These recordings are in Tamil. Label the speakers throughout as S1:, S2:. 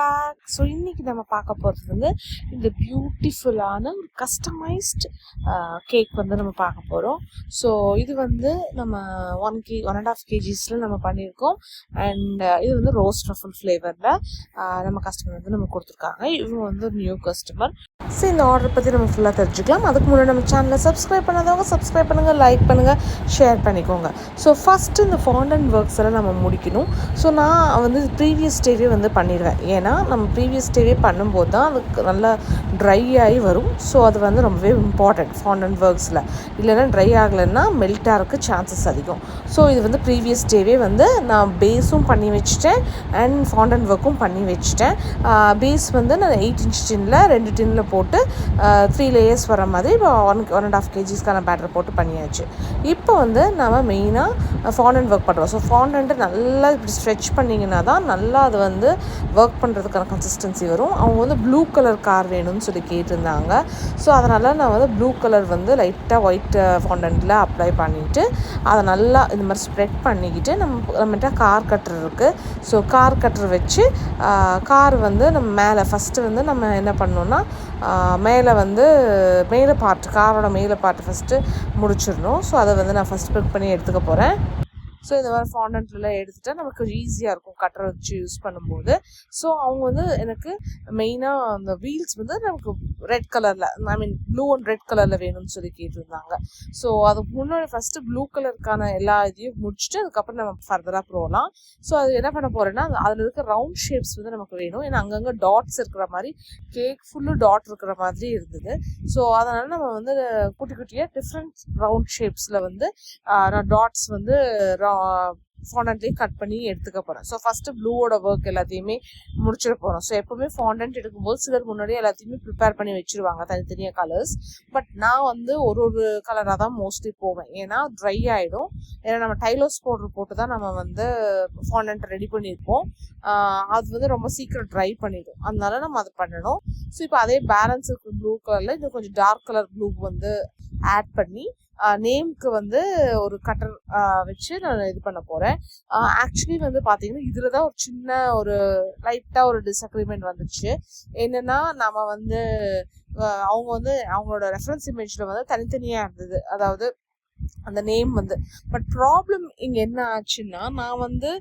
S1: பேக். ஸோ இன்னைக்கு நம்ம பார்க்க போகிறது வந்து இந்த பியூட்டிஃபுல்லான ஒரு கஸ்டமைஸ்ட் கேக் வந்து நம்ம பார்க்க போகிறோம். ஸோ இது வந்து நம்ம 1.5 kgs நம்ம பண்ணியிருக்கோம். அண்ட் இது வந்து ரோஸ் ட்ரஃபிள் ஃப்ளேவரில் நம்ம கஸ்டமர் வந்து நம்ம கொடுத்துருக்காங்க. இவங்க வந்து ஒரு நியூ கஸ்டமர். ஸோ இந்த ஆர்டர் பற்றி நம்ம ஃபுல்லாக தெரிஞ்சுக்கலாம். அதுக்கு முன்னாடி நம்ம சேனலை சப்ஸ்கிரைப் பண்ணாதவங்க சப்ஸ்கிரைப் பண்ணுங்கள், லைக் பண்ணுங்கள், ஷேர் பண்ணிக்கோங்க. ஸோ ஃபஸ்ட்டு இந்த ஃபாண்டன்ட் ஒர்க்ஸ் எல்லாம் நம்ம முடிக்கணும். ஸோ நான் வந்து ப்ரீவியஸ் டேவே வந்து பண்ணிடுவேன். ஏன்னா நம்ம ப்ரீவியஸ் டேவே பண்ணும்போது தான் அதுக்கு நல்லா ட்ரை ஆகி வரும். ஸோ அது வந்து ரொம்பவே இம்பார்ட்டண்ட் ஃபாண்டன்ட் ஒர்க்ஸில். இல்லைன்னா ட்ரை ஆகலைன்னா மெல்ட் ஆகிறதுக்கு சான்சஸ் அதிகம். ஸோ இது வந்து ப்ரீவியஸ் டேவே வந்து நான் பேஸும் பண்ணி வச்சுட்டேன் அண்ட் ஃபாண்டன்ட் ஒர்க்கும் பண்ணி வச்சுட்டேன். பேஸ் வந்து நான் 8 inch டின்னில் 2 டின்னில் போட்டு 3 லேயர்ஸ் வர மாதிரி இப்போ 1.5 kgsக்கான பேட்டர் போட்டு பண்ணியாச்சு. இப்போ வந்து நம்ம மெயினாக ஃபாண்டன்ட் ஒர்க் பண்ணுறோம். ஸோ ஃபாண்டன்ட்டு நல்லா இப்படி ஸ்ட்ரெச் பண்ணிங்கன்னா தான் நல்லா அது வந்து ஒர்க் பண்ணுறதுக்கான கன்சிஸ்டன்சி வரும். அவங்க வந்து ப்ளூ கலர் கார் வேணும்னு சொல்லி கேட்டிருந்தாங்க. ஸோ அதனால் நான் வந்து ப்ளூ கலர் வந்து லைட்டாக ஒயிட் ஃபாண்டன்ட்டில் அப்ளை பண்ணிவிட்டு அதை நல்லா இந்த மாதிரி ஸ்ப்ரெட் பண்ணிக்கிட்டு நம்மகிட்ட கார் கட்டர் இருக்குது. ஸோ கார் கட்டர் வச்சு கார் வந்து நம்ம மேலே ஃபஸ்ட்டு வந்து நம்ம என்ன பண்ணோன்னா மேலே வந்து காரோட மேலே பார்ட்டு ஃபஸ்ட்டு முடிச்சிடணும். ஸோ அதை வந்து நான் ஃபஸ்ட் பிக் பண்ணி எடுத்துக்க போகிறேன். ஸோ இந்த மாதிரி ஃபாண்டன்ட்லாம் எடுத்துகிட்டா நமக்கு ஈஸியாக இருக்கும் கட்டரை வச்சு யூஸ் பண்ணும்போது. ஸோ அவங்க வந்து எனக்கு மெயினாக அந்த வீல்ஸ் வந்து நமக்கு ரெட் கலரில் ப்ளூ அண்ட் ரெட் கலரில் வேணும்னு சொல்லி கேட்டிருந்தாங்க. ஸோ அதுக்கு முன்னாடி ஃபஸ்ட்டு ப்ளூ கலருக்கான எல்லா இதையும் முடிச்சுட்டு அதுக்கப்புறம் நம்ம ஃபர்தராக போகலாம். ஸோ அது என்ன பண்ண போகிறேன்னா அதில் இருக்க ரவுண்ட் ஷேப்ஸ் வந்து நமக்கு வேணும். ஏன்னா அங்கங்கே டாட்ஸ் இருக்கிற மாதிரி கேக் ஃபுல்லு டாட் இருக்கிற மாதிரி இருந்தது. ஸோ அதனால் நம்ம வந்து குட்டி குட்டியாக டிஃப்ரெண்ட் ரவுண்ட் ஷேப்ஸில் வந்து நான் டாட்ஸ் வந்து ஃபாண்டன்ட்லேயே கட் பண்ணி எடுத்துக்க போகிறேன். ஸோ ஃபஸ்ட்டு ப்ளூவோட ஒர்க் எல்லாத்தையுமே முடிச்சிட போகிறோம். ஸோ எப்போவுமே ஃபாண்டன்ட் எடுக்கும்போது சிலர் முன்னாடியே எல்லாத்தையுமே ப்ரிப்பேர் பண்ணி வச்சுருவாங்க தனித்தனியாக கலர்ஸ். பட் நான் வந்து ஒரு கலராக தான் மோஸ்ட்லி போவேன். ஏன்னா ட்ரை ஆகிடும். ஏன்னா நம்ம டைலோஸ் பவுடர் போட்டு தான் நம்ம வந்து ஃபாண்டன்ட் ரெடி பண்ணியிருப்போம். அது வந்து ரொம்ப சீக்கிரம் ட்ரை பண்ணிடும். அதனால நம்ம அதை பண்ணணும். ஸோ இப்போ அதே பேலன்ஸ் இருக்கு ப்ளூ கலரில் இன்னும் கொஞ்சம் டார்க் கலர் ப்ளூ வந்து ஆட் பண்ணி நேம்க்கு வந்து ஒரு கட்டர் வச்சு நான் இது பண்ண போகிறேன். ஆக்சுவலி வந்து பார்த்தீங்கன்னா இதில் தான் ஒரு சின்ன ஒரு லைட்டாக ஒரு டிஸ்அக்ரிமெண்ட் வந்துச்சு. என்னென்னா நம்ம வந்து அவங்க வந்து அவங்களோட ரெஃபரன்ஸ் இமேஜில் வந்து தனித்தனியாக இருந்தது, அதாவது அந்த நேம் வந்து. பட் ப்ராப்ளம் இங்கே என்ன ஆச்சுன்னா நான் வந்து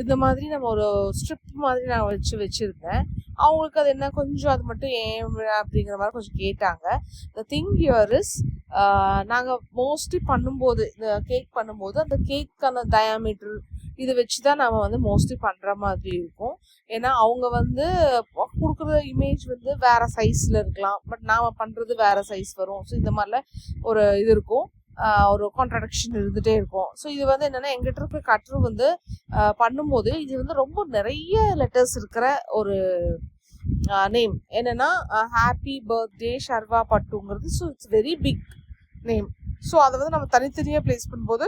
S1: இந்த மாதிரி நம்ம ஒரு ஸ்ட்ரிப் மாதிரி நான் வச்சுருந்தேன். அவங்களுக்கு அது என்ன கொஞ்சம் அது மட்டும் ஏன் அப்படிங்கிற மாதிரி கொஞ்சம் கேட்டாங்க. த திங் ஹியர் இஸ் நாங்கள் மோஸ்ட்லி பண்ணும்போது இந்த கேக் பண்ணும்போது அந்த கேக்கான டயாமீட்டர் இதை வச்சு தான் நம்ம வந்து மோஸ்ட்லி பண்ணுற மாதிரி இருக்கும். ஏன்னா அவங்க வந்து கொடுக்குற இமேஜ் வந்து வேறு சைஸில் இருக்கலாம், பட் நாம் பண்ணுறது வேறு சைஸ் வரும். ஸோ இந்த மாதிரிலாம் ஒரு இது இருக்கும், ஒரு கான்ட்ராடிக்ஷன் இருந்துகிட்டே இருக்கும். ஸோ இது வந்து என்னென்னா எங்கிட்ட இருக்க கட்டர் வந்து பண்ணும்போது இது வந்து ரொம்ப நிறைய லெட்டர்ஸ் இருக்கிற ஒரு நேம். என்னென்னா ஹாப்பி பர்த்டே ஷர்வா பட்டுங்கிறது. So it's very big name. So அதை வந்து நம்ம தனித்தனியாக ப்ளேஸ் பண்ணும்போது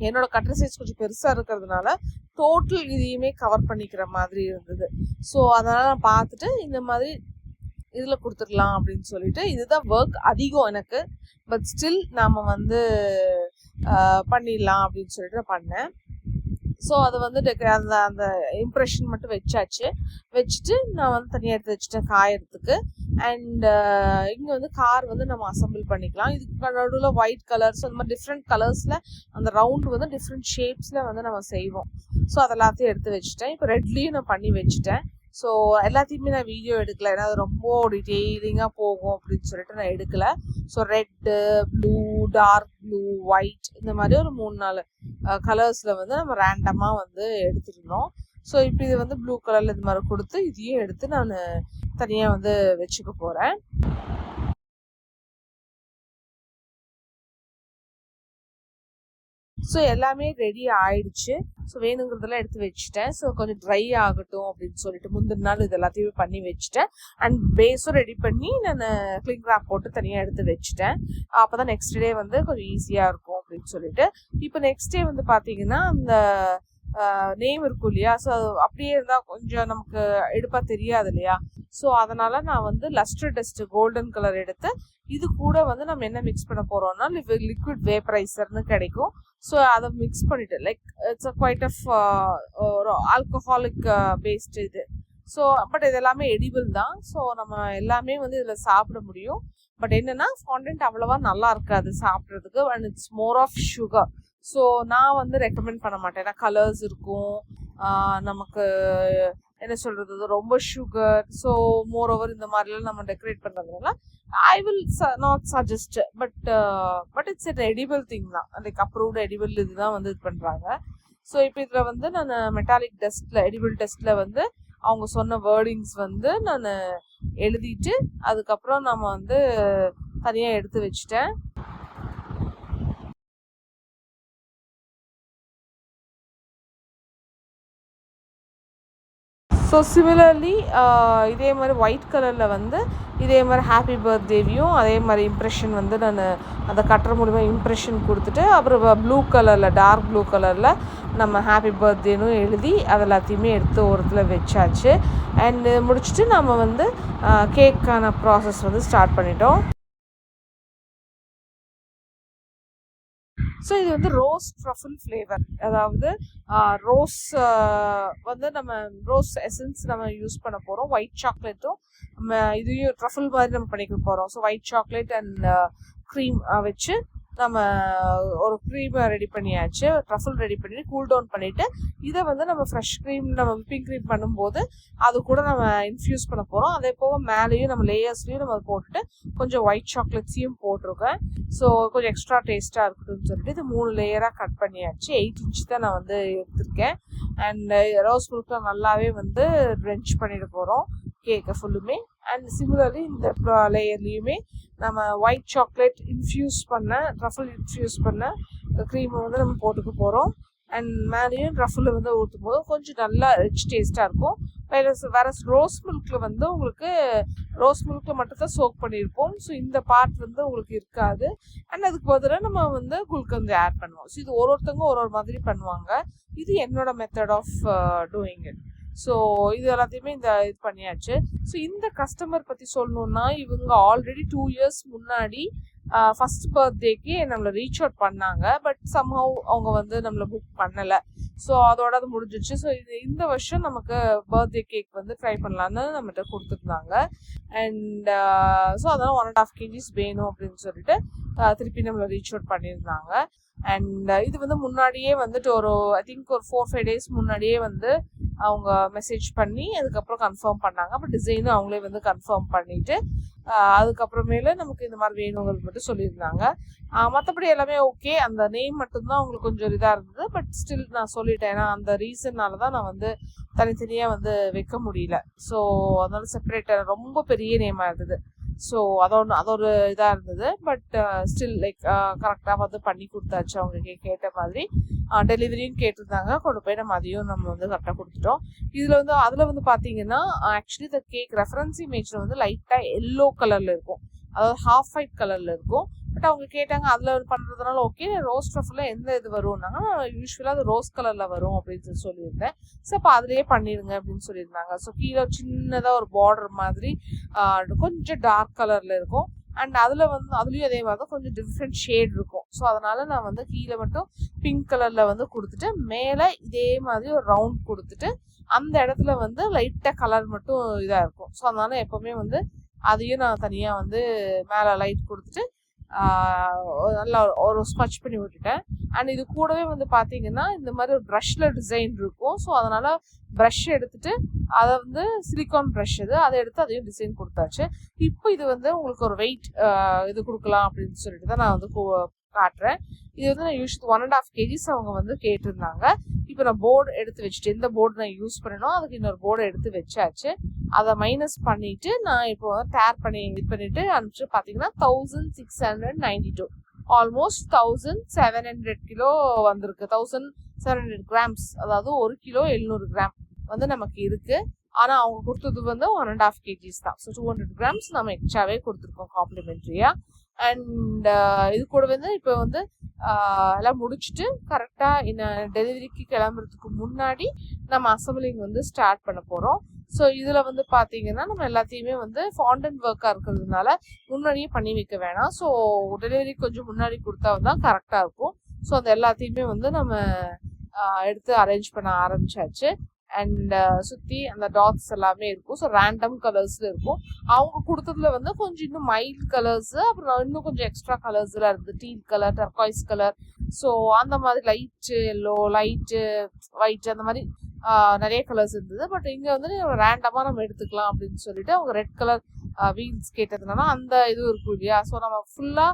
S1: என்னோட கட்டர் சைஸ் கொஞ்சம் பெருசாக இருக்கிறதுனால டோட்டல் இதையுமே கவர் பண்ணிக்கிற மாதிரி இருந்தது. ஸோ அதனால் நான் பார்த்துட்டு இந்த மாதிரி இதில் கொடுத்துடலாம் அப்படின்னு சொல்லிட்டு இதுதான் ஒர்க் அதிகம் எனக்கு. பட் ஸ்டில் நாம் வந்து பண்ணிடலாம் அப்படின்னு சொல்லிட்டு நான் பண்ணேன். ஸோ அதை வந்து அந்த இம்ப்ரெஷன் மட்டும் வச்சுட்டு நான் வந்து தனியாக எடுத்து வச்சுட்டேன் காயறதுக்கு. அண்ட் இங்கே வந்து கார் வந்து நம்ம அசம்பிள் பண்ணிக்கலாம். இதுக்கு நடுவில் ஒயிட் கலர்ஸ் அந்த மாதிரி டிஃப்ரெண்ட் கலர்ஸில் அந்த ரவுண்டு வந்து டிஃப்ரெண்ட் ஷேப்ஸில் வந்து நம்ம செய்வோம். ஸோ அதெல்லாத்தையும் எடுத்து வச்சுட்டேன். இப்போ ரெட்லேயும் நான் பண்ணி வச்சுட்டேன். ஸோ எல்லாத்தையுமே நான் வீடியோ எடுக்கலை, ஏன்னா அது ரொம்ப டீட்டெயிலிங்காக போகும் அப்படின்னு சொல்லிட்டு நான் எடுக்கலை. So red, blue, dark blue, white இந்த மாதிரி ஒரு 3-4 கலர்ஸில் வந்து நம்ம ரேண்டமாக வந்து எடுத்துருந்தோம். ஸோ இப்போ இது வந்து ப்ளூ கலரில் இது மாதிரி கொடுத்து இதையும் எடுத்து நான் தனியாக வந்து வச்சுக்க போகிறேன். ஸோ எல்லாமே ரெடி ஆயிடுச்சு. ஸோ வேணுங்கிறதெல்லாம் எடுத்து வச்சுட்டேன். ஸோ கொஞ்சம் ட்ரை ஆகட்டும் அப்படின்னு சொல்லிட்டு முந்தின நாள் இது எல்லாத்தையுமே பண்ணி வச்சுட்டேன். அண்ட் பேஸும் ரெடி பண்ணி நான் கிளிங் ராப் போட்டு தனியாக எடுத்து வச்சுட்டேன். அப்போ தான் நெக்ஸ்ட் டே வந்து கொஞ்சம் ஈஸியாக இருக்கும் அப்படின்னு சொல்லிட்டு. இப்போ நெக்ஸ்ட் டே வந்து பார்த்தீங்கன்னா அந்த நேம் இருக்கும் இல்லையா, ஸோ அது அப்படியே இருந்தால் கொஞ்சம் நமக்கு எடுப்பாக தெரியாது இல்லையா. ஸோ அதனால் நான் வந்து லஸ்டர் டஸ்ட் கோல்டன் கலர் எடுத்து இது கூட வந்து நம்ம என்ன மிக்ஸ் பண்ண போகிறோம்னா லிக்விட் வேப்பரைசர்னு கிடைக்கும். ஸோ அதை மிக்ஸ் பண்ணிவிட்டு like it's a quite of alcoholic paste இது. ஸோ பட் இது எல்லாமே எடிபிள் தான். ஸோ நம்ம எல்லாமே வந்து இதில் சாப்பிட முடியும். பட் என்னன்னா ஃபாண்டன்ட் அவ்வளவா நல்லா இருக்காது சாப்பிட்றதுக்கு, and it's more of sugar. So நான் வந்து ரெக்கமெண்ட் பண்ண மாட்டேன். ஏன்னா கலர்ஸ் இருக்கும், நமக்கு என்ன சொல்றது, ரொம்ப சுகர். ஸோ மோர் ஓவர் இந்த மாதிரிலாம் நம்ம டெக்கரேட் பண்ணுறதுனால I will not suggest. But it's an edible thing தான், லைக் அப்ரூவ்டு எடிபிள் இதுதான் வந்து இது பண்ணுறாங்க. ஸோ இப்போ இதில் வந்து நான் மெட்டாலிக் டெஸ்ட்டில் எடிபிள் டெஸ்ட்டில் வந்து அவங்க சொன்ன வேர்டிங்ஸ் வந்து நான் எழுதிட்டு அதுக்கப்புறம் நம்ம வந்து தனியாக எடுத்து வச்சுட்டேன். ஸோ சிமிலர்லி இதே மாதிரி ஒயிட் கலரில் வந்து இதே மாதிரி ஹாப்பி பர்த்டேவையும் அதே மாதிரி இம்ப்ரெஷன் வந்து நான் அதை கட்டுற மூலிமா இம்ப்ரெஷன் கொடுத்துட்டு அப்புறம் ப்ளூ கலரில் டார்க் ப்ளூ கலரில் நம்ம ஹாப்பி பர்த்டேன்னு எழுதி அது எல்லாத்தையுமே எடுத்து ஓரத்தில் வச்சாச்சு. அண்டு முடிச்சுட்டு நம்ம வந்து கேக்கான ப்ராசஸ் வந்து ஸ்டார்ட் பண்ணிட்டோம். ஸோ இது வந்து ரோஸ் ட்ரஃபிள் ஃப்ளேவர், அதாவது ரோஸ் வந்து நம்ம ரோஸ் எசன்ஸ் நம்ம யூஸ் பண்ண போகிறோம். ஒயிட் சாக்லேட்டும் இதையும் ட்ரஃபிள் மாதிரி நம்ம பண்ணிக்க போகிறோம். So white chocolate and cream வச்சு நம்ம ஒரு க்ரீம் ரெடி பண்ணியாச்சு. ட்ரஃபிள் ரெடி பண்ணிட்டு கூல் டவுன் பண்ணிவிட்டு இதை வந்து நம்ம ஃப்ரெஷ் க்ரீம் நம்ம விப்பிங் க்ரீம் பண்ணும்போது அது கூட நம்ம இன்ஃப்யூஸ் பண்ண போகிறோம். அதே போக மேலேயும் நம்ம லேயர்ஸ்லையும் நம்ம போட்டுட்டு கொஞ்சம் ஒயிட் சாக்லேட்ஸையும் போட்டிருக்கேன். ஸோ கொஞ்சம் எக்ஸ்ட்ரா டேஸ்ட்டாக இருக்கட்டும்னு சொல்லிட்டு இது 3 லேயராக கட் பண்ணியாச்சு. 8 inch தான் நான் வந்து எடுத்திருக்கேன். அண்ட் ரோஸ் மில்கில் நல்லாவே வந்து ட்ரென்ச் பண்ணிட போகிறோம் கேக்கை ஃபுல்லுமே. அண்ட் சிமிலர்லி இந்த லேயர்லேயுமே நம்ம ஒயிட் சாக்லேட் இன்ஃப்யூஸ் பண்ண ட்ரஃபிள் இன்ஃப்யூஸ் பண்ண க்ரீமை வந்து நம்ம போட்டுக்க போகிறோம். அண்ட் மேலேயும் ட்ரஃபில் வந்து ஊற்றும் போது கொஞ்சம் நல்லா ரிச் டேஸ்ட்டாக இருக்கும். வேற ரோஸ் மில்கில் வந்து உங்களுக்கு ரோஸ் மில்கில் மட்டும்தான் சோக் பண்ணியிருப்போம். ஸோ இந்த பார்ட் வந்து உங்களுக்கு இருக்காது. அண்ட் அதுக்கு பதிலாக நம்ம வந்து குல்கந்து ஆட் பண்ணுவோம். ஸோ இது ஒருத்தவங்க ஒரு மாதிரி பண்ணுவாங்க. இது என்னோட method of doing it. So இது எல்லாத்தையுமே இது பண்ணியாச்சு. ஸோ இந்த கஸ்டமர் பற்றி சொல்லணுன்னா இவங்க ஆல்ரெடி 2 years முன்னாடி ஃபர்ஸ்ட் பர்த்டேக்கு நம்மளை ரீச் அவுட் பண்ணாங்க. பட் சம்ஹவ் அவங்க வந்து நம்மளை புக் பண்ணலை. ஸோ அதோட அது முடிஞ்சிச்சு. ஸோ இந்த வருஷம் நமக்கு பர்த்டே கேக் வந்து ட்ரை பண்ணலான்னு நம்மகிட்ட கொடுத்துருந்தாங்க. அண்ட் ஸோ அதனால் 1.5 kgs வேணும் அப்படின்னு சொல்லிட்டு திருப்பி நம்மளை ரீச் அவுட் பண்ணியிருந்தாங்க. அண்ட் இது வந்து முன்னாடியே வந்துட்டு ஒரு ஐ திங்க் ஒரு 4-5 days முன்னாடியே வந்து அவங்க மெசேஜ் பண்ணி அதுக்கப்புறம் கன்ஃபார்ம் பண்ணாங்க. அப்போ டிசைனும் அவங்களே வந்து கன்ஃபார்ம் பண்ணிட்டு அதுக்கப்புறமேல நமக்கு இந்த மாதிரி வேணுங்கிறது மட்டும் சொல்லியிருந்தாங்க. மற்றபடி எல்லாமே ஓகே. அந்த நேம் மட்டும்தான் அவங்களுக்கு கொஞ்சம் இதாக இருந்தது. பட் ஸ்டில் நான் சொல்லிட்டேன், ஏன்னா அந்த ரீசன்னால தான் நான் வந்து தனித்தனியாக வந்து வைக்க முடியல. ஸோ அதனால செப்பரேட்டாக ரொம்ப பெரிய நேமாக இருந்தது. ஸோ அதொரு இதாக இருந்தது. பட் ஸ்டில் லைக் கரெக்டாக வந்து பண்ணி கொடுத்தாச்சு. அவங்க கேட்ட மாதிரி டெலிவரியும் கேட்டிருந்தாங்க. கொண்டு போய் நம்ம அதையும் நம்ம வந்து கரெக்டாக கொடுத்துட்டோம். அதில் வந்து பார்த்தீங்கன்னா ஆக்சுவலி இந்த கேக் ரெஃபரன்ஸ் இமேஜில் வந்து லைட்டாக எல்லோ கலரில் இருக்கும், அதாவது ஹாஃப் ஒயிட் கலரில் இருக்கும். பட் அவங்க கேட்டாங்க அதில் பண்ணுறதுனால ஓகே, ரோஸ் ட்ரஃபில் எந்த இது வரும்னாங்க. யூஸ்வலாக அது ரோஸ் கலரில் வரும் அப்படின்னு சொல்லியிருந்தேன். ஸோ அப்போ அதிலேயே பண்ணிடுங்க அப்படின்னு சொல்லியிருந்தாங்க. ஸோ கீழே சின்னதாக ஒரு பார்டர் மாதிரி கொஞ்சம் டார்க் கலரில் இருக்கும். அண்ட் அதுலேயும் அதே மாதிரி தான் கொஞ்சம் டிஃப்ரெண்ட் ஷேட் இருக்கும். ஸோ அதனால நான் வந்து கீழே மட்டும் பிங்க் கலரில் வந்து கொடுத்துட்டு மேலே இதே மாதிரி ஒரு ரவுண்ட் கொடுத்துட்டு அந்த இடத்துல வந்து லைட்டாக கலர் மட்டும் இதாக இருக்கும். ஸோ அதனால எப்போவுமே வந்து அதையும் நான் தனியாக வந்து மேலே லைட் கொடுத்துட்டு நல்லா ஒரு ஸ்மச் பண்ணி விட்டுட்டேன். அண்ட் இது கூடவே வந்து பார்த்தீங்கன்னா இந்த மாதிரி ஒரு ப்ரஷ்ல டிசைன் இருக்கும். ஸோ அதனால ப்ரஷ் எடுத்துட்டு அதை வந்து சிலிக்கான் ப்ரஷ் அதை எடுத்து அதையும் டிசைன் கொடுத்தாச்சு. இப்போ இது வந்து உங்களுக்கு ஒரு வெயிட் இது கொடுக்கலாம் அப்படின்னு சொல்லிட்டு தான் நான் வந்து காட்டுறேன். இது வந்து நான் 1.5 kgs அவங்க வந்து கேட்டிருந்தாங்க. இப்போ நான் போர்டு எடுத்து வச்சுட்டு இந்த போர்டு நான் யூஸ் பண்ணணும், அதுக்கு இன்னொரு போர்டு எடுத்து வச்சாச்சு. அதை மைனஸ் பண்ணிட்டு நான் இப்போ வந்து டேர் பண்ணி இது பண்ணிட்டு அனுப்பிச்சு பார்த்தீங்கன்னா 1692, ஆல்மோஸ்ட் 1700 கிலோ வந்திருக்கு. 1700 grams, அதாவது 1 கிலோ 700 கிராம் வந்து நமக்கு இருக்கு. ஆனால் அவங்க கொடுத்தது வந்து 1.5 kgs தான். ஸோ 200 grams நம்ம எக்ஸ்ட்ராவே கொடுத்துருக்கோம் காம்ப்ளிமெண்ட்ரியா. அண்ட் இது கூட வந்து இப்போ வந்து எல்லாம் முடிச்சுட்டு கரெக்டாக டெலிவரிக்கு கிளம்புறதுக்கு முன்னாடி நம்ம அசம்பிளிங் வந்து ஸ்டார்ட் பண்ண போகிறோம். ஸோ இதில் வந்து பார்த்தீங்கன்னா நம்ம எல்லாத்தையுமே வந்து ஃபாண்டன்ட் ஒர்க்காக இருக்கிறதுனால முன்னாடியே பண்ணி வைக்க வேணாம். ஸோ டெலிவரி கொஞ்சம் முன்னாடி கொடுத்தா தான் கரெக்டாக இருக்கும். ஸோ அந்த எல்லாத்தையுமே வந்து நம்ம எடுத்து அரேஞ்ச் பண்ண ஆரம்பிச்சாச்சு. அண்ட் சுற்றி அந்த டாட்ஸ் எல்லாமே இருக்கும். ஸோ ரேண்டம் கலர்ஸில் இருக்கும். அவங்க கொடுத்ததுல வந்து கொஞ்சம் இன்னும் மைல்ட் கலர்ஸ், அப்புறம் இன்னும் கொஞ்சம் எக்ஸ்ட்ரா கலர்ஸ்லாம் இருக்குது. Deal colour, turquoise colour, so அந்த மாதிரி லைட்டு எல்லோ, லைட்டு ஒயிட், அந்த மாதிரி நிறைய கலர்ஸ் இருந்தது. பட் இங்கே வந்து ரேண்டமாக நம்ம எடுத்துக்கலாம் அப்படின்னு சொல்லிட்டு அவங்க ரெட் கலர் வீல்ஸ் கேட்டதுனால அந்த இதுவும் இருக்கும் இல்லையா. ஸோ நம்ம ஃபுல்லாக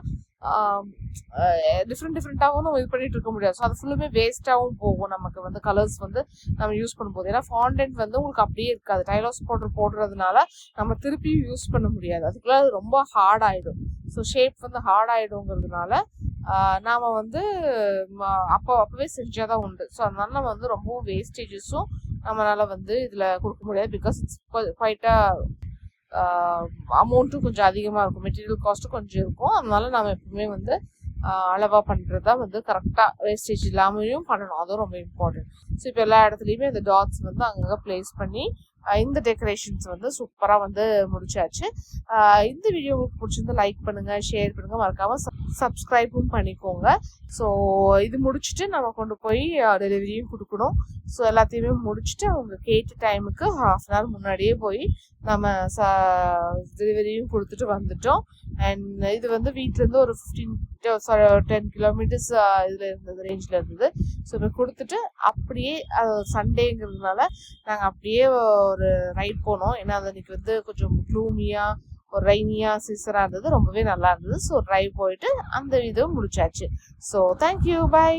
S1: டிஃப்ரெண்ட்டாகவும் நம்ம இது பண்ணிட்டு இருக்க முடியாது. ஸோ அது ஃபுல்லுமே வேஸ்ட்டாகவும் போகும் நமக்கு வந்து கலர்ஸ் வந்து நம்ம யூஸ் பண்ணும்போது. ஏன்னா ஃபாண்டன்ட் வந்து உங்களுக்கு அப்படியே இருக்காது. டைலோஸ் பவுடர் போடுறதுனால நம்ம திருப்பியும் யூஸ் பண்ண முடியாது. அதுக்குள்ள அது ரொம்ப ஹார்ட் ஆகிடும். ஸோ ஷேப் வந்து ஹார்ட் ஆகிடுங்கிறதுனால நாம் வந்து அப்போவே செஞ்சால் தான் உண்டு. ஸோ அதனால நம்ம வந்து ரொம்பவும் வேஸ்டேஜஸும் நம்மளால் வந்து இதில் கொடுக்க முடியாது. பிகாஸ் இட்ஸ் குவைட்டாக அமௌண்ட்டும் கொஞ்சம் அதிகமாக இருக்கும், மெட்டீரியல் காஸ்ட்டும் கொஞ்சம் இருக்கும். அதனால நம்ம எப்பவுமே வந்து அளவாக பண்ணுறது தான் வந்து கரெக்டாக வேஸ்டேஜ் இல்லாமையும் பண்ணணும். அதுவும் ரொம்ப இம்பார்ட்டன்ட். ஸோ இப்போ எல்லா இடத்துலையுமே இந்த டாட்ஸ் வந்து அங்கங்கே பிளேஸ் பண்ணி இந்த டெக்கரேஷன்ஸ் வந்து சூப்பராக வந்து முடிச்சாச்சு. இந்த வீடியோ உங்களுக்கு பிடிச்சிருந்து லைக் பண்ணுங்கள், ஷேர் பண்ணுங்கள், மறக்காமல் சப்ஸ்கிரைபும் பண்ணிக்கோங்க. ஸோ இது முடிச்சுட்டு நம்ம கொண்டு போய் டெலிவரியும் கொடுக்கணும். ஸோ எல்லாத்தையுமே முடிச்சுட்டு அவங்க கேட்ட டைமுக்கு 1/2 hour முன்னாடியே போய் நம்ம டெலிவரியும் கொடுத்துட்டு வந்துட்டோம். அண்ட் இது வந்து வீட்டிலேருந்து ஒரு 10 kilometers இதில் இருந்தது, ரேஞ்சில் இருந்தது. ஸோ இப்போ கொடுத்துட்டு அப்படியே சண்டேங்கிறதுனால நாங்கள் அப்படியே ஒரு ரைட் போனோம். ஏன்னா அது அன்றைக்கி வந்து கொஞ்சம் க்ளூமியாக ஒரு ரைனியாக சீசனாக இருந்தது, ரொம்பவே நல்லா இருந்தது. ஸோ ட்ரைவ் போயிட்டு அந்த இதை முடிச்சாச்சு. So thank you, by.